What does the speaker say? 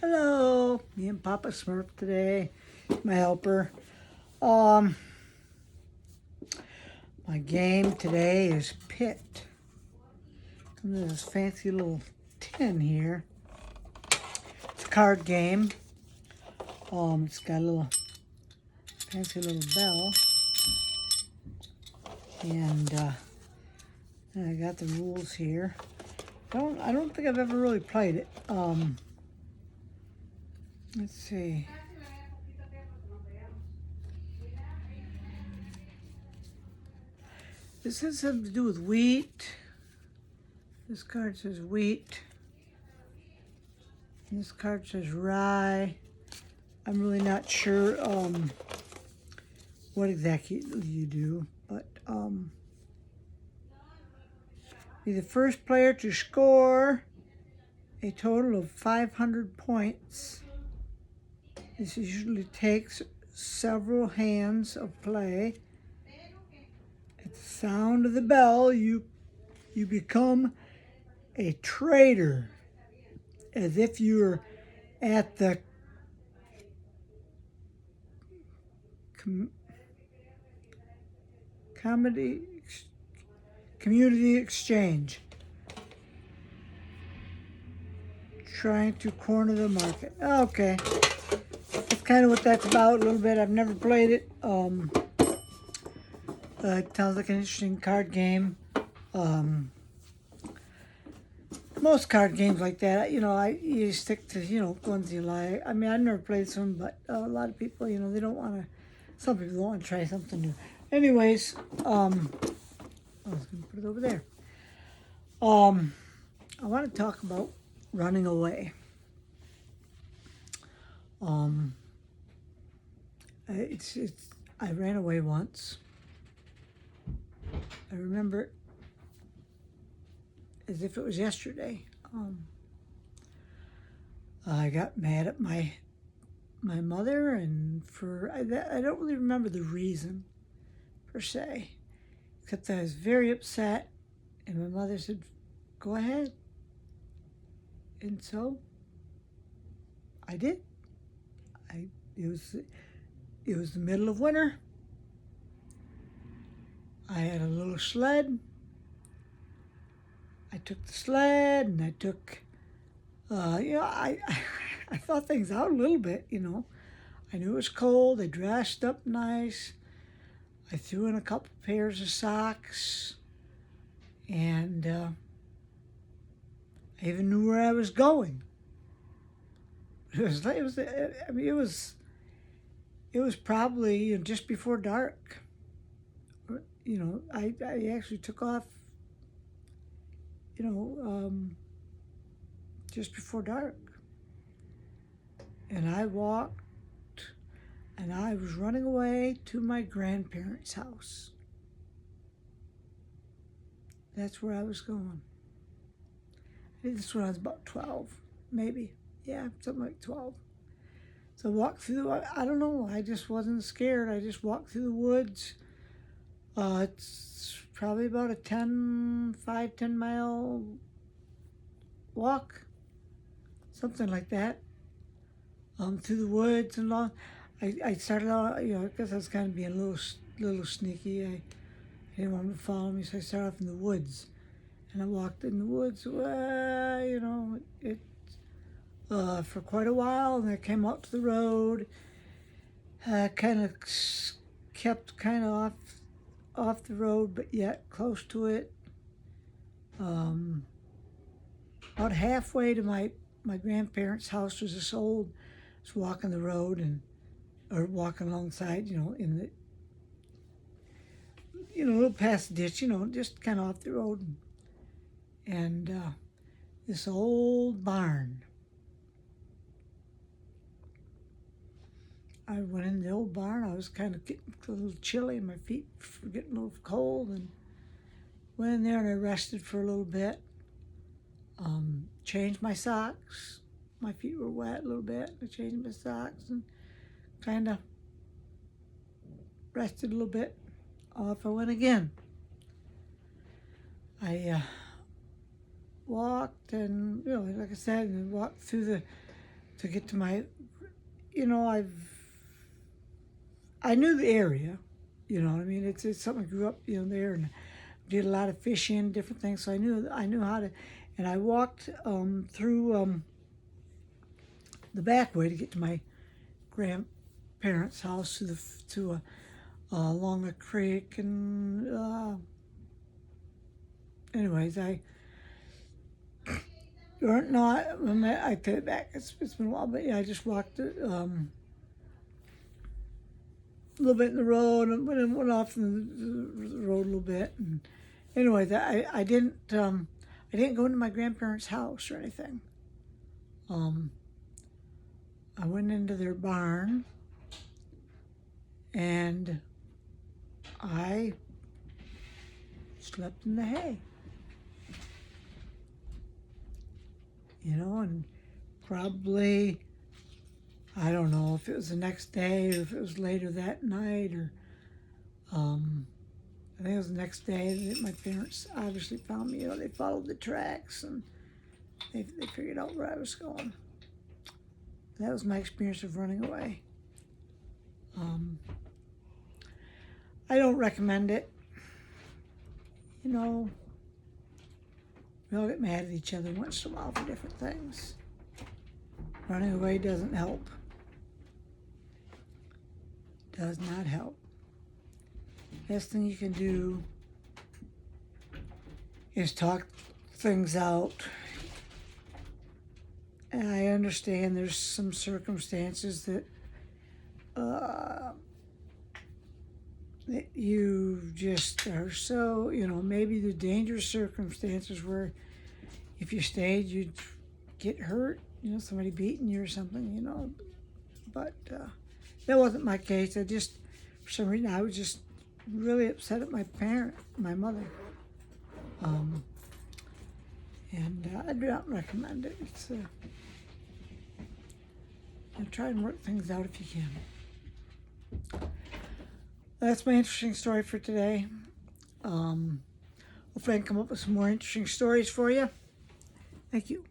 Hello, me and Papa Smurf today, my helper. My game today is Pit. Comes in this fancy little tin here. It's a card game. It's got a little fancy little bell, and I got the rules here. I don't think I've ever really played it. Let's see. This has something to do with wheat. This card says wheat. And this card says rye. I'm really not sure what exactly you do, but be the first player to score a total of 500 points. This usually takes several hands of play. At the sound of the bell, you become a trader, as if you're at the community exchange, trying to corner the market. Okay, that's kind of what that's about a little bit. I've never played it. It sounds like an interesting card game. Most card games like that, you stick to, ones you like. I mean, I've never played some, but a lot of people, they don't want to, some people don't want to try something new. Anyways, I was going to put it over there. I want to talk about running away. I ran away once. I remember as if it was yesterday. I got mad at my mother, and I don't really remember the reason per se, except I was very upset, and my mother said, "Go ahead," and so I did. It was the middle of winter. I had a little sled. I took the sled, and I took, I thought things out a little bit, I knew it was cold. I dressed up nice. I threw in a couple pairs of socks, and I even knew where I was going. It was probably just before dark. I actually took off, just before dark. And I walked, and I was running away to my grandparents' house. That's where I was going. I did this when I was about 12, maybe. Yeah, something like 12. So I walked through, I don't know, I just wasn't scared. I just walked through the woods. It's probably about a 10 mile walk, something like that, through the woods and all. I started out, I guess I was kind of being a little sneaky. I didn't want them to follow me, so I started off in the woods. And I walked in the woods, for quite a while, and I came out to the road. Kind of kept kind of off the road, but yet close to it. About halfway to my grandparents' house was this old. I was walking the road or walking alongside, in the, a little past the ditch, just kind of off the road, and this old barn. I went in the old barn. I was kind of getting a little chilly, and my feet were getting a little cold, and went in there and I rested for a little bit. Changed my socks. My feet were wet a little bit. I changed my socks and kind of rested a little bit. Off I went again. I walked, and like I said, and walked through to get to my, I knew the area, you know what I mean? It's something I grew up, there, and did a lot of fishing, different things. So I knew how to, and I walked through the back way to get to my grandparents' house along a creek, and anyways, I take it back. It's been a while, but yeah, I just walked a little bit in the road and went off in the road a little bit. And anyways, I didn't go into my grandparents' house or anything. I went into their barn and I slept in the hay. And probably, I don't know if it was the next day or if it was later that night, or I think it was the next day that my parents obviously found me. They followed the tracks and they figured out where I was going. That was my experience of running away. I don't recommend it. We all get mad at each other once in a while for different things. Running away doesn't help. Does not help. Best thing you can do is talk things out. And I understand there's some circumstances that you just are so, maybe the dangerous circumstances where if you stayed, you'd get hurt, somebody beating you or something, but that wasn't my case. For some reason, I was just really upset at my mother. And I do not recommend it. It's, try and work things out if you can. That's my interesting story for today. Hopefully I can come up with some more interesting stories for you. Thank you.